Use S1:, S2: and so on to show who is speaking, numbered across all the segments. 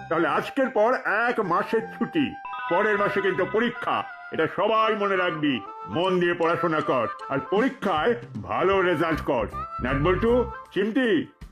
S1: তাহলে আজকের পর 1 মাসের ছুটি, পরের মাসে কিন্তু পরীক্ষা, এটা সবাই মনে রাখবি। মন দিয়ে পড়াশোনা কর আর পরীক্ষায় ভালো রেজাল্ট কর। নাটবল্টু, চিমটি,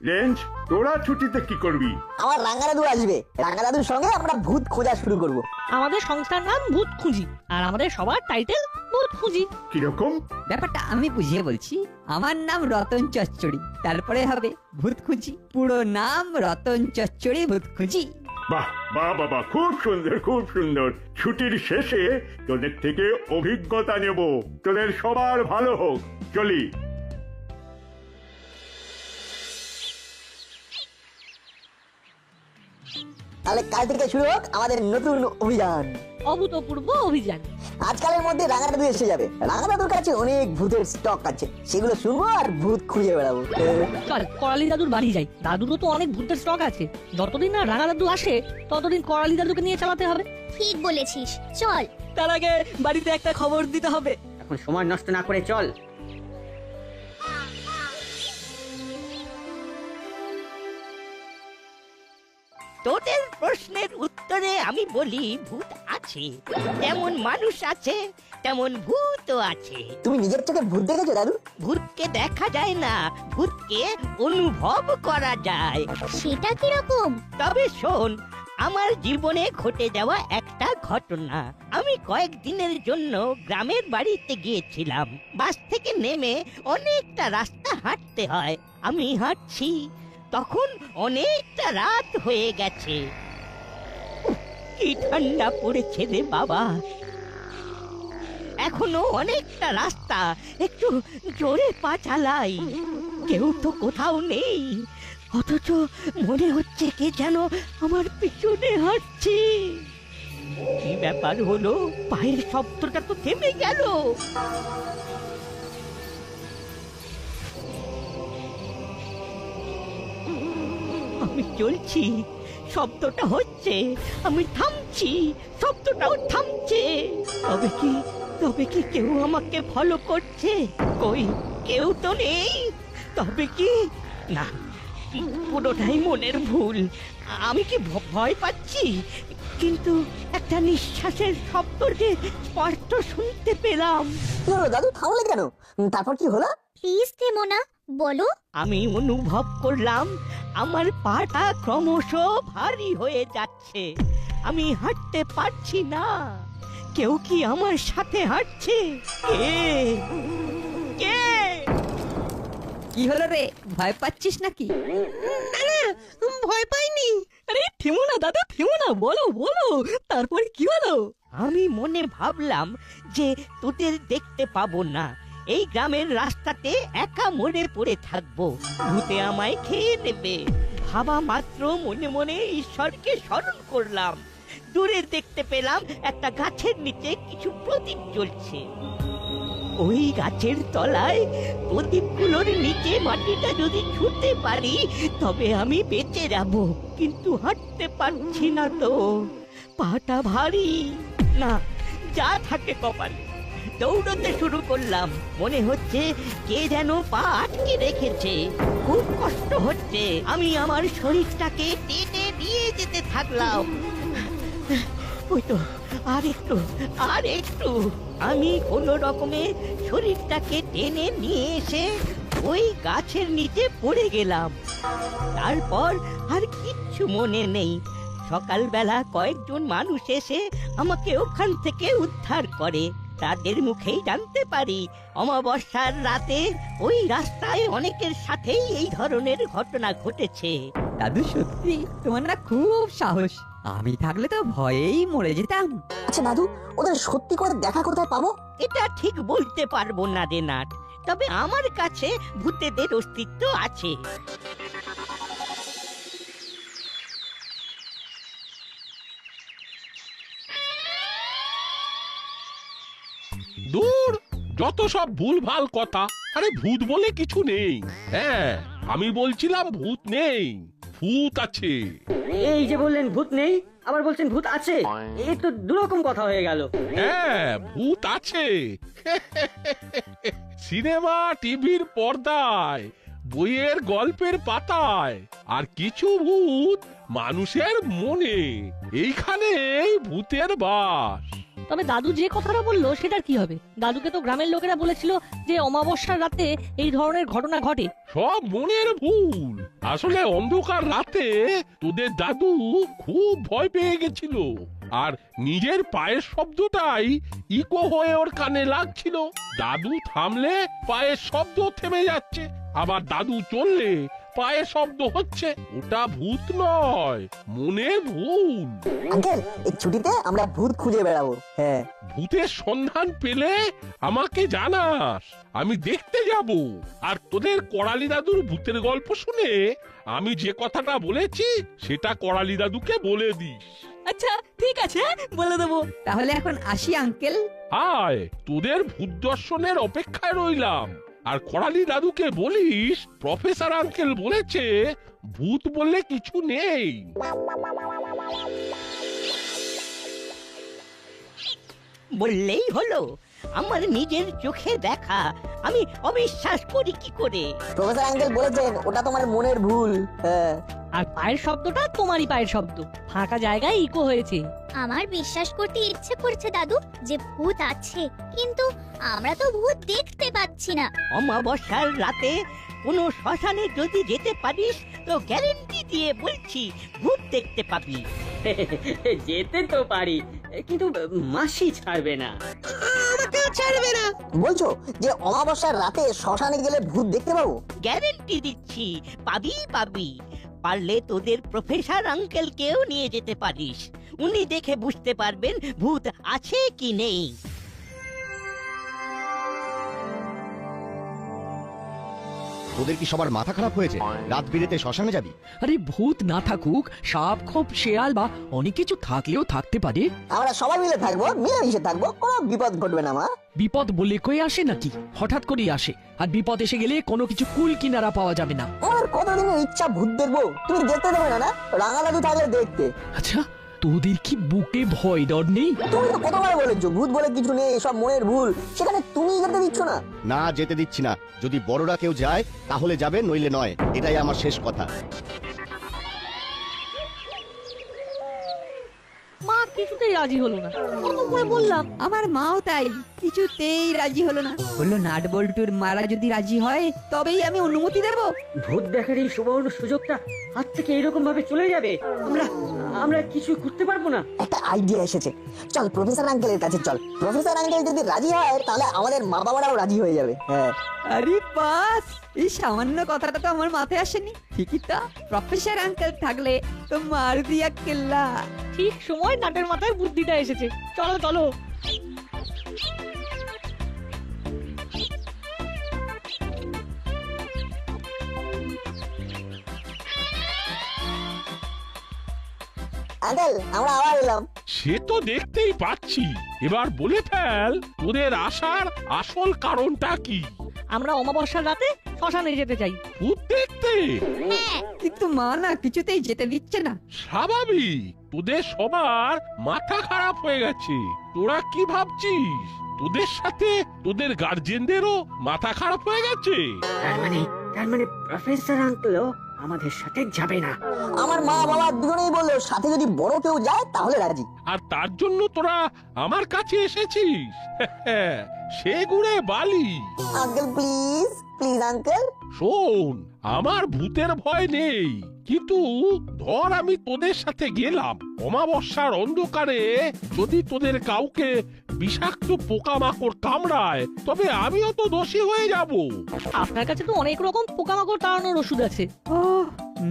S1: রেঞ্জ, তোরা ছুটিতে কি করবি?
S2: আমার রাঙা দাদু আসবে, রাঙা দাদুর সঙ্গে আমরা ভূত খোঁজা শুরু করব।
S3: আমাদের সংস্থার নাম ভূত খুঁজি, আর আমাদের সবার টাইটেল ভূত খুঁজি।
S1: কিরকম?
S4: ব্যাপারটা আমি বুঝিয়ে বলছি। আমার নাম রতন চচ্চড়ি, তারপরে হবে ভূত খুঁজি। পুরো নাম রতন চচ্চড়ি ভূত খুঁজি।
S1: বাহ বাহ বাবা, খুব সুন্দর খুব সুন্দর। ছুটির শেষে তোদের থেকে অভিজ্ঞতা নেব, তোদের সবার ভালো হোক। চলি।
S2: তাহলে কাল থেকে শুরু হোক আমাদের নতুন অভিযান।
S3: অভূতপূর্ব অভিযান।
S2: আজকালের মধ্যে রাঙা দাদু এসে যাবে। রাঙা দাদুর কাছে অনেক ভূতের স্টক আছে, সেগুলো শুনবো আর ভূত খুঁজে বেড়াবো।
S3: চল করালি দাদুর বাড়ি যাই, দাদুরও তো অনেক ভূতের স্টক আছে। যতদিন না রাঙা দাদু আসে ততদিন করালি দাদুকে নিয়ে চালাতে হবে।
S5: ঠিক বলেছিস, চল।
S6: তার আগে বাড়িতে একটা খবর দিতে হবে।
S7: এখন সময় নষ্ট না করে চল।
S8: তোদের প্রশ্নের উত্তরে আমি বলি ভূত আছে, যেমন মানুষ আছে তেমন ভূতও আছে।
S2: তুমি নিজের চোখে ভূত দেখেছো দাদু?
S8: ভূতকে দেখা যায় না, ভূতকে অনুভব করা যায়।
S5: সেটা কিরকম?
S8: তবে শোন, আমার জীবনে ঘটে যাওয়া একটা ঘটনা। আমি কয়েকদিনের জন্য গ্রামের বাড়িতে গিয়েছিলাম। বাস থেকে নেমে অনেকটা রাস্তা হাঁটতে হয়। আমি হাঁটছি, তখন অনেকটা রাত হয়ে গেছে। উফ, কি ঠান্ডা পড়েছে রে বাবা। এখনো অনেকটা রাস্তা, একটু জোরে পা চালাই। কেউ তো কোথাও নেই, অথচ মনে হচ্ছে কে যেন আমার পিছনে হাঁটছে। কি ব্যাপার হলো, পায়ের শব্দটা তো থেমে গেল। আমি চলছি, শব্দটা হচ্ছে, আমি থামছি, শব্দটাও থামছে। তবে কি কেউ আমাকে ফলো করছে? কই, কেউ তো নেই। তবে কি না, পুরোটাই মনের ভুল। আমি কি ভয় পাচ্ছি? কিন্তু একটা নিঃশ্বাসের শব্দ যে স্পষ্ট শুনতে পেলাম।
S2: কি হলো দাদু, থামলে কেন? তারপর কি হলো?
S5: প্লিজ থেমো না, বলো।
S8: আমি অনুভব করলাম আমার পাটা ক্রমশ ভারী হয়ে যাচ্ছে। আমি হাঁটতে পারছি না। কেউ কি আমার সাথে হাঁটছে? কে কে?
S4: কি হলো রে, ভয় পাচ্ছিস নাকি?
S3: ভয় পাইনি।
S6: আরে থেমো না দাদা, থেমো না, বলো বলো, তারপরে কি হলো?
S8: আমি মনে ভাবলাম যে তোদের দেখতে পাবো না, এই গ্রামের রাস্তাতে একা মরে পড়ে থাকবো, ভূতে আমায় খেয়ে নেবে। ভাবা মাত্র মনে মনে ঈশ্বরকে স্মরণ করলাম। দূরে দেখতে পেলাম একটা গাছের নিচে কিছু প্রদীপ জ্বলছে। ওই গাছের তলায় প্রদীপগুলোর নিচে মাটিটা যদি ছুঁতে পারি তবে আমি বেঁচে যাব, কিন্তু হাঁটতে পারছি না তো, পাটা ভারী। না, যা থাকে কপালে। দৌড়তে শুরু করলাম, মনে হচ্ছে কে যেন পা আটকে রেখেছে। খুব কষ্ট হচ্ছে। আমি আমার শরীরটাকে টেনে নিয়ে যেতে থাকলাম। ওই তো, আর একটু। আমি কোনো রকমে শরীরটাকে টেনে নিয়ে এসে ওই গাছের নিচে পড়ে গেলাম। তারপর আর কিচ্ছু মনে নেই। সকালবেলা কয়েকজন মানুষ এসে আমাকে ওখান থেকে উদ্ধার করে। তাদের মুখেই জানতে পারি অমাবস্যার রাতে ওই রাস্তায় অনেকের সাথেই এই ধরনের ঘটনা ঘটেছে।
S4: দাদু সত্যি তোমার না খুব সাহস। আমি থাকলে তো ভয়েই মরে যেতাম।
S2: আচ্ছা দাদু, ওদের সত্যি করে দেখা কোথায় পাবো?
S8: এটা ঠিক বলতে পারবো না রে নাট, তবে আমার কাছে ভূতেদের অস্তিত্ব আছে।
S9: দূর, যত সব ভুলভাল কথা। আরে ভূত বলে কিছু নেই। হ্যাঁ, আমি বলছিলাম ভূত নেই, ভূত আছে।
S7: এই যে বললেন ভূত নেই, আবার বলছেন ভূত আছে, এই তো দুরকম কথা হয়ে গেল।
S9: হ্যাঁ, ভূত আছে। সিনেমা, টিভির পর্দায়, বইয়ের গল্পের পাতায়, আর কিছু ভূত মানুষের মনে। এইখানেই ভূতের বাস।
S3: তবে দাদু যে কথাটা বললো সেটার কি হবে? দাদুকে তো গ্রামের লোকেরা বলেছিল যে অমাবস্যার রাতে এই ধরনের ঘটনা ঘটে।
S9: সব মনের ভুল। আসলে অন্ধকার রাতে তোদের দাদু খুব ভয় পেয়ে গেছিল, আর নিজের পায়ের শব্দটাই ইকো হয়ে ওর কানে লাগছিল। দাদু থামলে পায়ের শব্দ থেমে যাচ্ছে, আবার দাদু চললে পায়ের শব্দ হচ্ছে। ওটা ভূত নয়, মনের ভুল।
S2: আঙ্কেল এই ছুটিতে আমরা ভূত খুঁজে বেড়াবো। হ্যাঁ,
S9: ভূতের সন্ধান পেলে আমাকে জানাস, আমি দেখতে যাব। আর তোদের করালি দাদুর ভূতের গল্প শুনে আমি যে কথাটা বলেছি সেটা করালি দাদুকে বলে দিস।
S6: আচ্ছা ঠিক আছে, বলে দেবো।
S4: তাহলে এখন আসি আঙ্কেল।
S9: আয়, তোদের ভূত দর্শনের অপেক্ষায় রইলাম। আর করালি দাদুকে বলিস প্রফেসর আঙ্কেল বলেছে ভূত বললে কিছু নেই।
S8: বললেই হলো, আমার নিজের চোখে দেখা, আমি অবিশ্বাস করি কি করে?
S2: প্রফেসর আঙ্কেল বলেছেন ওটা তোমার মনের ভুল। হ্যাঁ,
S3: আর পায়ের শব্দটা তোমারই পায়ের শব্দ, ফাঁকা জায়গায় ইকো হয়েছে।
S5: আমার বিশ্বাস করতে ইচ্ছে করছে দাদু যে ভূত আছে, কিন্তু আমরা তো ভূত দেখতে পাচ্ছি না।
S8: অমাবস্যার রাতে কোনো শ্মশানে যদি যেতে পারিস তো গ্যারেন্টি দিয়ে বলছি ভূত দেখতে পাবি।
S7: যেতে তো পারি, কিন্তু মাসি ছাড়বে না।
S2: বলছো যে অমাবস্যার রাতে শ্মশানে গেলে ভূত দেখতে পাবো?
S8: গ্যারেন্টি দিচ্ছি, পাবি পাবি। পারলে তোদের প্রফেসর আঙ্কেলকেও নিয়ে যেতে পারিস, উনি দেখে বুঝতে পারবেন ভূত আছে কি নেই।
S10: তোদের কি সবার মাথা খারাপ হয়েছে? রাত বিরেতে শ্মশানে যাবি?
S6: আরে ভূত না থাকুক, সাপ খোপ শেয়াল বা অনেক কিছু থাকলেও থাকতে পারে।
S2: আমরা সবাই মিলে থাকবো, মিলেমিশে থাকবো, কোনো বিপদ ঘটবে না। মা,
S6: বিপদ বলে কই আসে নাকি? হঠাৎ করেই আসে, আর বিপদ এসে গেলে কোনো কিছু কুল কিনারা পাওয়া যাবে না।
S2: আমার কতদিনের ইচ্ছা ভূত দেখবো, তুমি দেখতে দেবে না? না, রাঙা দাদু থাকলে দেখতে।
S6: আচ্ছা, তোদের কি বুকে ভয় ডর নেই?
S2: তুমি তো কতবার বলেছো ভূত বলে কিছু নেই, সব মনের ভুল, সেখানে তুমি যেতে দিচ্ছ না।
S10: না, যেতে দিচ্ছি না। যদি বড়রা কেউ যায় তাহলে যাবে, নইলে নয়। এটাই আমার শেষ কথা।
S3: মা কিছুতেই রাজি হলো না, কত করে বললাম।
S4: আমার মাও তাই, কিছুতেই রাজি হলো না। বললো নাট বল্টুর মারা যদি রাজি হয় তবেই আমি অনুমতি দেব।
S7: ভূত দেখার এই সুবর্ণ সুযোগটা হাত থেকে এরকম ভাবে চলে যাবে, আমরা কিছু করতে পারবো না।
S2: একটা আইডিয়া এসেছে, চল প্রফেসর আঙ্কেলের কাছে চল। প্রফেসর আঙ্কেল যদি রাজি হয় তাহলে আমাদের মা বাবারাও রাজি হয়ে যাবে। হ্যাঁ,
S4: আরে বাস, এই সামান্য কথাটা তো আমার মাথায় আসেনি। ঠিকই তো, প্রফেসর আঙ্কেল থাকলে তো মার দিয়া কেল্লা।
S3: ঠিক সময় নাটের মাথায় বুদ্ধিটা এসেছে। চলো চলো।
S2: আঙ্কেল আমরা আবার এলাম।
S9: সে তো দেখতেই পাচ্ছি। এবার বলে ফেল তোদের আসার আসল কারণটা কি?
S3: আমরা অমাবস্যার রাতে শ্মশানে যেতে চাই।
S9: ভূত দেখতে?
S4: কিন্তু মা না কিছুতেই যেতে দিচ্ছে না।
S9: স্বাভাবিক, তোদের সবার মাথা খারাপ হয়ে গেছে। তোরা কি ভাবছিস তোদের সাথে তোদের গার্জেনদেরও মাথা খারাপ হয়ে গেছে?
S7: তার মানে প্রফেসর আঙ্কেলও আমাদের সাথে যাবে না।
S2: আমার মা বাবা দুজনেই বললো সাথে যদি বড় কেউ যায় তাহলে রাজি।
S9: আর তার জন্য তোরা আমার কাছে এসেছিস? সে গুড়ে বালি।
S2: Uncle please please uncle.
S9: শোন, আমার ভূতের ভয় নেই, কিন্তু ধর আমি তোদের সাথে গেলাম, অমাবস্যার অন্ধকারে যদি তোদের কাউকে বিষাক্ত পোকামাকড় কামড়ায় তবে আমিও তো দোষী হয়ে যাব।
S3: আপনার কাছে তো অনেক রকম পোকামাকড় তাড়ানোর ওষুধ আছে।
S4: ও,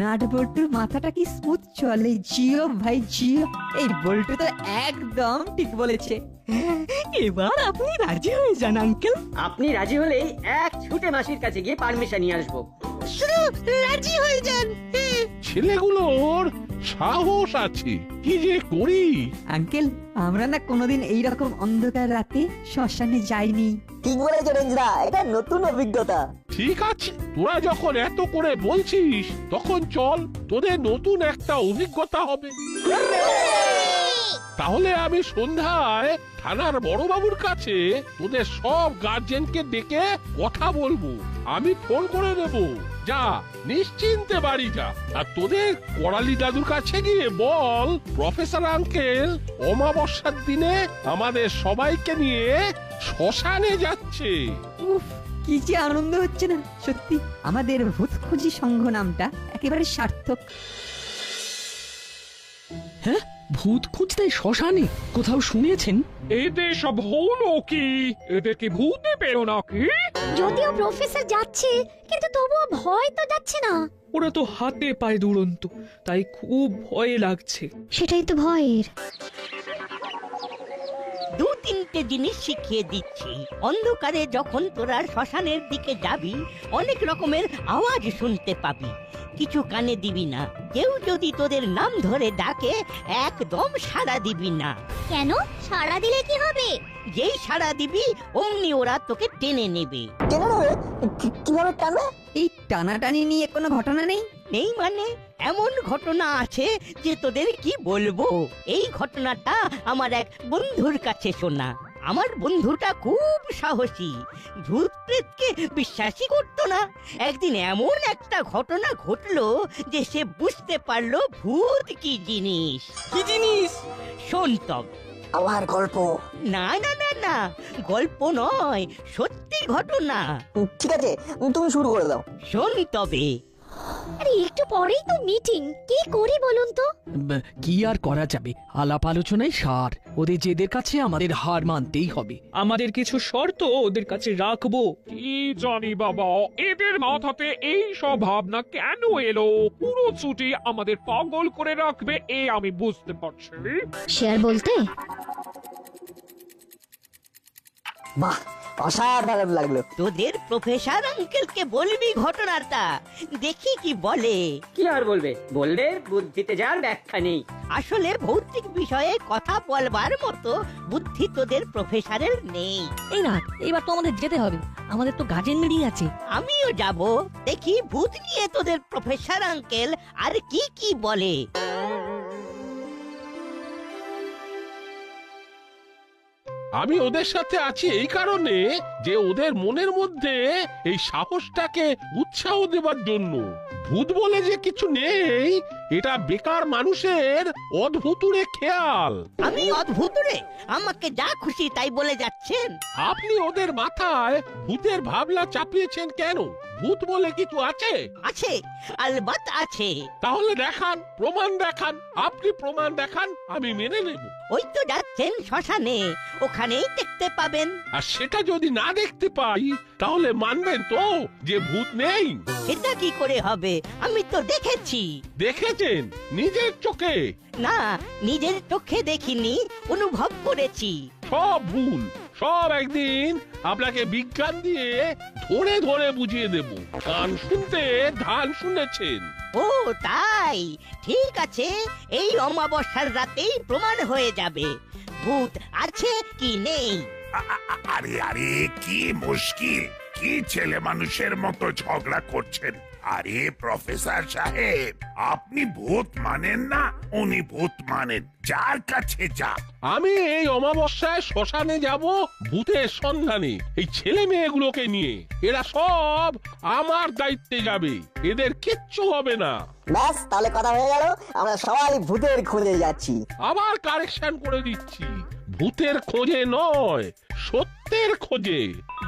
S4: নাট বল্টুর মাথাটা কি স্মুথ চলে। জিও ভাই জিও, এই বল্টু তো একদম ঠিক বলেছে।
S6: এবার আপনি রাজি হয়ে যান আঙ্কেল।
S7: আপনি রাজি হলেই এক ছুটে মাসির কাছে গিয়ে পারমিশন নিয়ে আসবো।
S6: রাজি হয়ে যান।
S9: ছেলেগুলোর সাহস আছে, কি যে করি।
S4: আঙ্কেল, আমরা না কোনোদিন এইরকম অন্ধকার রাতে শ্মশানে যাইনি।
S2: ঠিক বলেছো রেঞ্জরা, এটা নতুন অভিজ্ঞতা।
S9: ঠিক আছে, তোরা যখন এত করে বলছিস তখন চল, তোদের নতুন একটা অভিজ্ঞতা হবে। তাহলে আমি সন্ধ্যায় থানার বড়বাবুর কাছে তোদের সব গার্জেনকে ডেকে কথা বলবো। আমি ফোন করে দেব, যা নিশ্চিন্তে বাড়ি যা। আর তোদের করালি দাদুর কাছে গিয়ে বল প্রফেসর আঙ্কেল অমাবস্যার দিনে আমাদের সবাইকে নিয়ে শ্মশানে যাচ্ছে।
S4: উফ, কি যে আনন্দ হচ্ছে না সত্যি। আমাদের ভূত খুঁজি সংঘ নামটা একেবারে সার্থক।
S6: হ্যাঁ, ভূত খুঁজতে শ্মশানে কোথাও শুনেছেন?
S11: এদের সব হলো কি? এদেরকে ভূতে পেলো নাকি?
S5: যদিও প্রফেসর যাচ্ছে কিন্তু তবুও ভয় তো যাচ্ছে না।
S11: ওরা তো হাতে পায়ে দুরন্ত, তাই খুব ভয় লাগছে।
S5: সেটাই তো ভয়ের।
S8: দু তিনটে জিনিস শিখিয়ে দিচ্ছি। অন্ধকারে যখন তোরা শ্মশানের দিকে যাবি অনেক রকমের আওয়াজ শুনতে পাবি, কিছু কানে দিবি না। কেউ যদি তোদের নাম ধরে ডাকে একদম সাড়া দিবি না।
S5: কেন? সাড়া দিলে কি হবে?
S8: যেই সাড়া দিবি অমনি ওরা তোকে টেনে নেবে।
S2: টেনে নেবে? কিভাবে টানবে?
S4: এই টানাটানি নিয়ে কোনো ঘটনা নেই?
S8: নেই মানে এমন ঘটনা আছে যে তোদের কি বলবো। এই ঘটনাটা আমার এক বন্ধুর কাছে শোনা। আমার বন্ধুটা খুব সাহসী, ভূত প্রেতকে বিশ্বাসই করতো না। একদিন এমন একটা ঘটনা ঘটলো যে সে বুঝতে পারলো ভূত কি জিনিস।
S11: কি জিনিস?
S8: শোন তব।
S2: আবার গল্প?
S8: না না না না, গল্প নয়, সত্যি ঘটনা।
S2: ঠিক আছে, তুমি শুরু করে দাও।
S8: শোন তবে।
S5: আরে একটু পরেই তো মিটিং, কি করি বলুন তো?
S6: কি আর করা যাবে, আলাপ আলোচনায় সার। ওদের জেদের কাছে আমাদের হার মানতেই হবে।
S11: আমাদের কিছু শর্ত ওদের কাছে রাখবো। কি জানি বাবা, এদের মাথাতে এই সব ভাবনা কেন এলো? পুরো ছুটি আমাদের পাগল করে রাখবে এ আমি বুঝতে পারছি।
S5: শেয়ার বলতে
S2: বাহ, অসাধারণ লাগলো।
S8: তোদের প্রফেসর আঙ্কেলকে বলবি ঘটনাটা, দেখি কি বলে।
S7: কি আর বলবে? বললে বুদ্ধিতে যার ব্যাখ্যা নেই।
S8: আসলে ভৌতিক বিষয়ে কথা বলবার মতো বুদ্ধি তোদের প্রফেসরের নেই।
S3: এই না, এবার তো আমাদের যেতে হবে, আমাদের তো গার্জেন মিটিং আছে।
S8: আমিও যাব, দেখি ভূত নিয়ে তোদের প্রফেসর আঙ্কেল আর কি কি বলে।
S9: আমি ওদের সাথে আছি এই কারণে যে ওদের মনের মধ্যে এই সাহসটাকে উৎসাহ দেবার জন্য। ভূত বলে যে কিছু নেই এটা বেকার মানুষের অদ্ভুতুরে খেয়াল।
S8: আমি অদ্ভুত রে? আমাকে যা খুশি তাই বলে যাচ্ছেন।
S9: আপনি ওদের মাথায় ভূতের ভাবনা চাপিয়েছেন কেন? ভূত বলে কিছু আছে?
S8: আছে, আলবাত আছে।
S9: তাহলে দেখান, প্রমাণ দেখান। আপনি প্রমাণ দেখান, আমি মেনে নেব।
S8: ওই তো যাচ্ছেন শ্মশানে, ওখানেই দেখতে পাবেন।
S9: আর সেটা যদি না দেখতে পাই তাহলে মানবেন তো যে ভূত নেই?
S8: সেটা কি করে হবে? আমি তো দেখেছি।
S9: দেখেছেন নিজের চোখে?
S8: না, নিজের চোখে দেখিনি, অনুভব করেছি।
S9: সব ভুল, সব একদিন আপনাকে বিজ্ঞান দিয়ে ধরে ধরে বুঝিয়ে দেব। গান শুনতে ধান শুনেছেন।
S8: ও তাই, ঠিক আছে, এই অমাবস্যার রাতেই প্রমাণ হয়ে যাবে ভূত আছে কি নেই।
S12: আরে আরে কি মুশকিল, কি ছেলে মানুষের মতো ঝগড়া করছেন? আরে প্রফেসর সাহেব, আপনি ভূত মানেন না, উনি ভূত মানেন, যার কাছে যা।
S9: আমি এই অমাবস্যায় শ্মশানে যাব ভূতের সন্ধানে এই ছেলে মেয়েগুলোকে নিয়ে। এরা সব আমার দায়িত্বে যাবে, এদের কিচ্ছু হবে না।
S2: ব্যাস, তাহলে কথা হয়ে গেল, আমরা সবাই ভূতের খোঁজে যাচ্ছি।
S9: আবার কারেকশন করে দিচ্ছি, ভূতের খোঁজে নয়, সত্যের খোঁজে।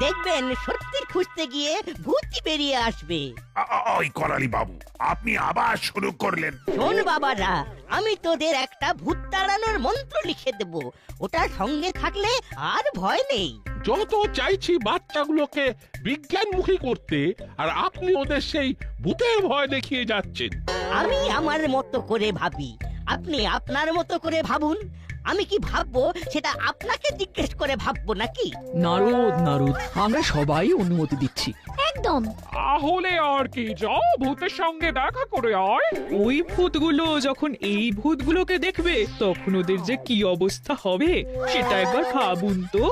S8: দেখবেন সত্যি খুঁজতে গিয়ে ভূতই বেরিয়ে আসবে।
S12: ওই করালি বাবু, আপনি আবার শুরু করলেন।
S8: শোন বাবারা, আমি তোদের একটা ভূত তাড়ানোর মন্ত্র লিখে দেব, ওটা সঙ্গে থাকলে আর ভয় নেই।
S9: যত চাইছি বাচ্চাগুলোকে বিজ্ঞানমুখী করতে, আর আপনি ওদের সেই ভূতের ভয় দেখিয়ে যাচ্ছেন।
S8: আমি আমার মতো করে ভাবি, আপনি আপনার মতো করে ভাবুন। আমি কি ভাববো সেটা আপনাকে জিজ্ঞেস করে ভাববো নাকি?
S6: নারদ নারদ, আমরা সবাই অনুমতি দিচ্ছি।
S5: একদম।
S11: তাহলে আর কি, যাও ভূতের সঙ্গে দেখা করে আয়। ওই ভূতগুলো যখন এই ভূতগুলোকে দেখবে তখন ওদের যে কি অবস্থা হবে সেটা একবার ভাবুন তো।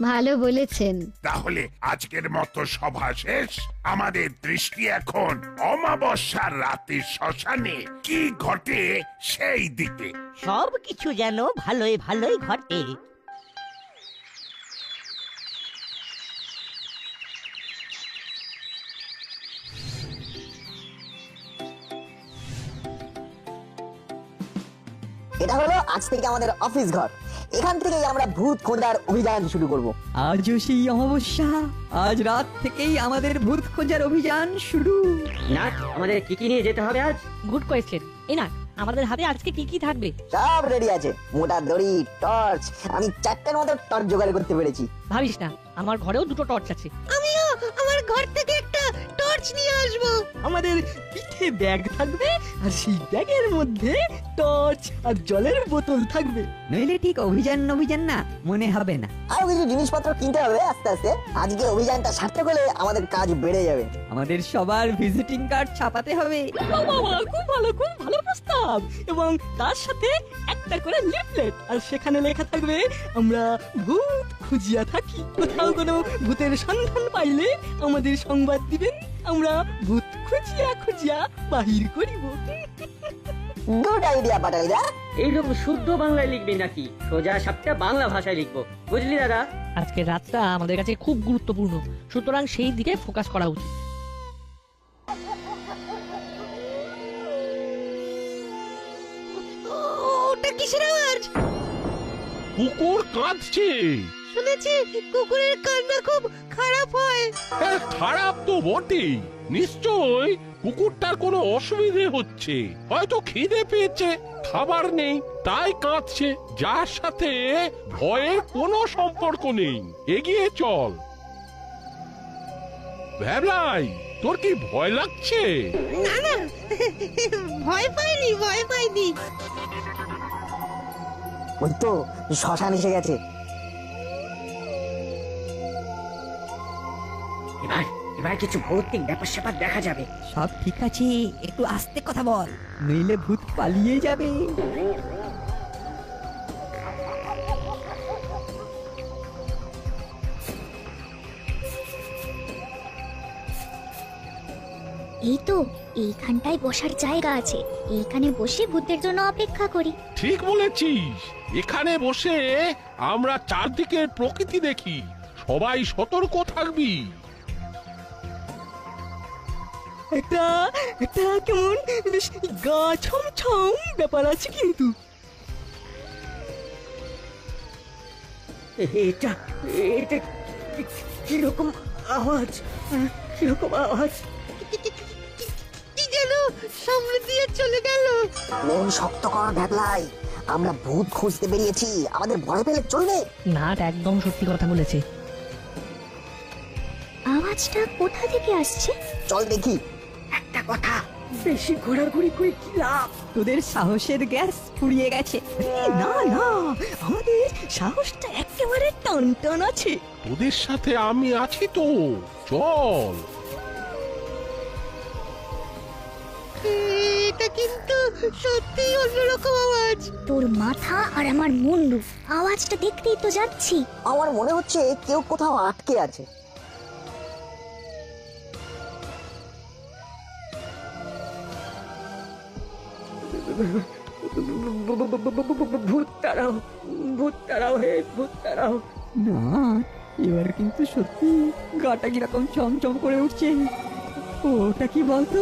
S5: ভালো বলেছেন।
S12: তাহলে আজকের মতো সভা শেষ। আমাদের দৃষ্টি এখন অমাবস্যার রাতে শ্মশানে কি ঘটে সেই দিকে।
S8: সব কিছু যেন ভালোই ভালোই ঘটে।
S2: এটা হলো আজ থেকে আমাদের অফিস ঘর। এখান থেকেই আমরা ভূত খোঁজার অভিযান শুরু করব।
S4: আজও সেই অমাবস্যা, আজ রাত থেকেই আমাদের ভূত খোঁজার অভিযান শুরু।
S7: না, আমাদের কি কি নিয়ে যেতে হবে আজ?
S3: Good question. এই না, আমাদের হাতে আজকে কি কি থাকবে?
S2: সব রেডি আছে, মোটা দড়ি, টর্চ। আমি 4টের মতো টর্চ জোগাড় করতে পেরেছি।
S3: ভাবিস না, আমার ঘরেও 2টো টর্চ আছে।
S8: আমিও আমার ঘর থেকে একটা টর্চ নিয়ে আসবো।
S7: আমাদের পিঠে ব্যাগ থাকবে, আর সেই ব্যাগের মধ্যে টর্চ আর জলের বোতল থাকবে।
S4: নইলে ঠিক অভিযান না মনে হবে না।
S2: আরো কিছু জিনিসপত্র কিনতে হবে আস্তে আস্তে। আজকে অভিযানটা সার্থক হলে আমাদের কাজ বেড়ে যাবে।
S4: আমাদের সবার ভিজিটিং কার্ড ছাপাতে হবে।
S7: খুব ভালো প্রস্তাব। এবং তার সাথে একটা করে লিফলেট, আর সেখানে লেখা থাকবে আমরা ভূত খুঁজিয়া থাকি। কোথাও কোনো ভূতের সন্ধান পাইলে আমাদের সংবাদ দিবেন, আমরা ভূত খুঁজিয়া বাহির করিব।
S2: গুড আইডিয়া বাটালিদা।
S7: এইরকম শুদ্ধ বাংলায় লিখবি নাকি সোজা সাপটা বাংলা ভাষায় লিখবো? বুঝলি দাদা?
S3: আজকের রাতটা আমাদের কাছে খুব গুরুত্বপূর্ণ, সুতরাং সেই দিকে ফোকাস করা উচিত।
S8: ওটা কিসের আওয়াজ?
S9: কুকুর কাঁদছে।
S8: শুনেছি কুকুরের কান্না খুব খারাপ হয়।
S9: হ্যাঁ, খারাপ তো বটেই। নিশ্চয় কুকুরটার কোনো অসুবিধে হচ্ছে, হয়তো খিদে পেয়েছে, খাবার নেই, তাই কাঁদছে। যার সাথে ভয়ের কোনো সম্পর্ক নেই। এগিয়ে চল। ভ্যাবলাই, তোর কি ভয় লাগছে?
S8: না না, ভয় পাইনি।
S2: ওই তো শ্মশান এসে গেছে।
S7: এবার কিছু ভৌতিক ব্যাপার স্যাপার দেখা যাবে।
S4: সব ঠিক আছে, একটু আস্তে কথা বল, নইলে ভূত পালিয়ে যাবে।
S5: এই তো, এইখানটায় বসার জায়গা আছে। এইখানে বসে ভূতের জন্য অপেক্ষা করি।
S9: ঠিক বলেছিস। এখানে বসে আমরা চারদিকের প্রকৃতি দেখি। সবাই সতর্ক থাকবি।
S7: এটা কেমন বেশ গা ছমছম ব্যাপার আছে কিন্তু। এটা কিরকম আওয়াজ?
S8: কি যেন সামনে দিয়ে চলে গেল।
S2: মন শক্ত কর ভ্যাবলাই, আমরা ভূত খুঁজতে বেরিয়েছি, আমাদের ভয় পেলে চলবে?
S3: নাট একদম সত্যি কথা বলেছে।
S5: আওয়াজটা কোথা থেকে আসছে?
S2: চল দেখি।
S7: একটা কথা, বেশি ঘোরাঘুরি করে কি লাভ?
S4: তোদের সাহসের গ্যাস ফুরিয়ে গেছে।
S7: না, আমাদের সাহসটা একেবারে টান আছে।
S9: তোদের সাথে আমি আছি তো, চল।
S8: এটা কিন্তু সত্যি অন্যরকম আওয়াজ।
S5: তোর মাথা আর আমার মুন্ডু, আওয়াজটা দেখতেই তো যাচ্ছি।
S2: আমার মনে হচ্ছে কেউ কোথাও আটকে আছে।
S7: ভূত তাড়াও হে ভূত তাড়াও।
S4: না, এবার কিন্তু সত্যি গাটা কিরকম চমচম করে উঠছে। ওটা কি বলতো?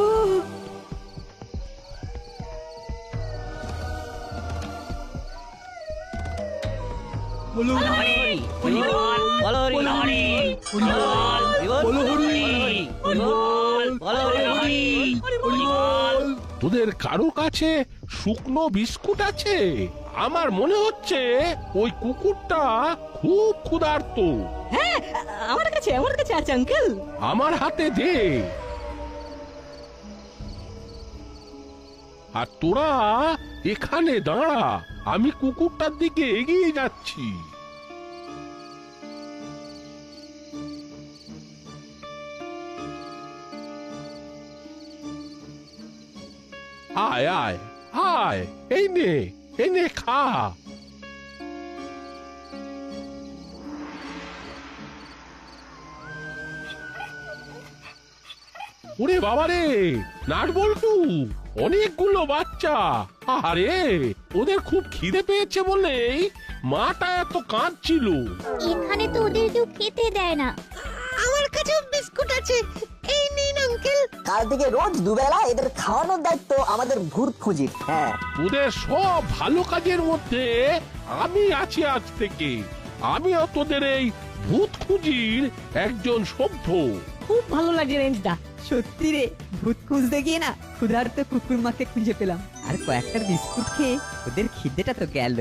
S9: তোদের কারো কাছে শুকনো বিস্কুট আছে? আমার মনে হচ্ছে ওই কুকুরটা খুব ক্ষুধার্ত।
S7: হ্যাঁ, আমার কাছে আছে আঙ্কেল।
S9: আমার হাতে দে। আর তোরা এখানে দাঁড়া, আমি কুকুরটার দিকে এগিয়ে যাচ্ছি। আয় আয় আয়, এই নে খা। ওরে বাবারে, নাট বল্টু, অনেকগুলো বাচ্চা। আরে, ওদের খুব খিদে পেয়েছে বলেই মাটা এত কাঁদছিল।
S5: এখানে তো ওদের কেউ খেতে দেয় না।
S8: আমার কাছেও বিস্কুট আছে, এই নিন আঙ্কেল।
S4: আঙ্কেল?
S2: কাল থেকে রোজ দুবেলা এদের খাওয়ানোর দায়িত্ব আমাদের ভূত খুঁজির। হ্যাঁ,
S9: তোদের সব ভালো কাজের মধ্যে আমি আছি আজ থেকে। আমিও তোদের এই ভূত খুঁজির একজন সভ্য।
S3: খুব ভালো লাগে রেঞ্জদা।
S4: সত্যি রে, ভূত খুঁজতে গিয়ে না ক্ষুধার্ত কুকুর মাকে খুঁজে পেলাম। আর কয়েকটা বিস্কুট খেয়ে ওদের খিদেটা তো গেল।